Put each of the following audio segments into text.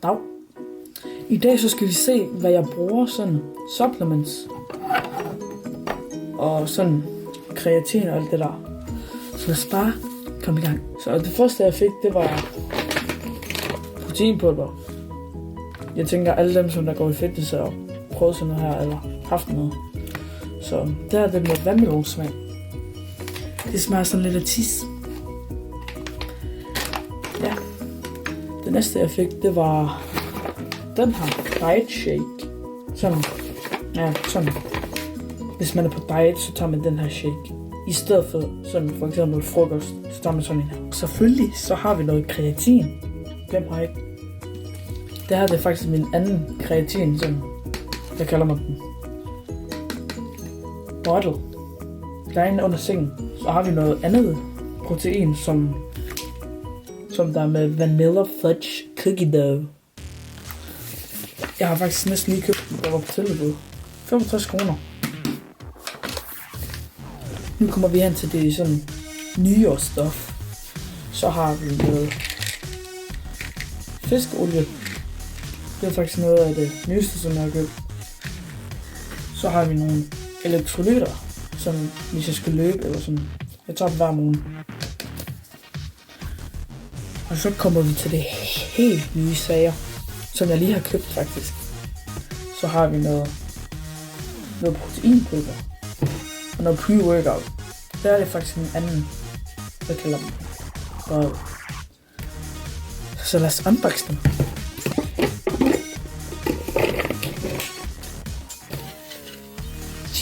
Dag. I dag så skal vi se, hvad jeg bruger sådan supplements og sådan kreatin og alt det der. Så lad os bare komme i gang. Så det første jeg fik, det var proteinpulver. Jeg tænker alle dem, som der går i fitness og prøver sådan noget her, eller haft noget. Så det her det med vandmelonsmag. Det smager sådan lidt af tis. Ja. Det næste jeg fik, det var den her diet shake. Sådan. Ja, sådan. Hvis man er på diet, så tager man den her shake. I stedet for sådan for eksempel frokost, så tager man sådan en her. Selvfølgelig så har vi noget kreatin. Glem mig ikke. Det her det er faktisk min anden kreatin, sådan. Jeg kalder mig den. Bottle. Derinde under sengen, så har vi noget andet protein, som der er med vanilla fudge cookie dough. Jeg har faktisk næsten lige købt den, der var på tilbud. 65 kroner. Nu kommer vi hen til det sådan nyårsstof. Så har vi noget fiskeolie. Det er faktisk noget af det nyeste, som jeg har købt. Så har vi nogle elektrolytter, som hvis jeg skal løbe eller sådan. Jeg tager dem hver morgen. Og så kommer vi til det helt nye sager, som jeg lige har købt faktisk. Så har vi noget proteinpulver og noget pre-workout. Der er det faktisk en anden, hvad kalder man det. Så lad os unboxe dem.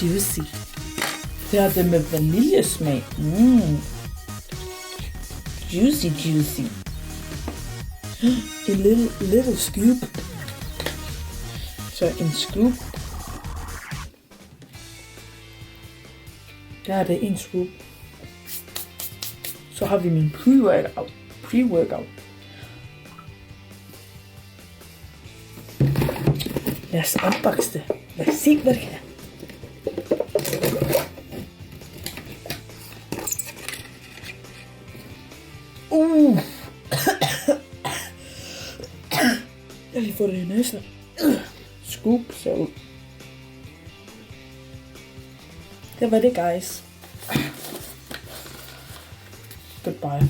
Juicy. Det er det med vaniljesmag. Juicy. En little scoop. Så en scoop. Der er det en scoop. Så har vi min pre-workout. Lad os unboxe det. Lad os se, hvad det kan. Jeg har lige fået det i næsen. Scoop ser ud. Det var det, guys. Goodbye.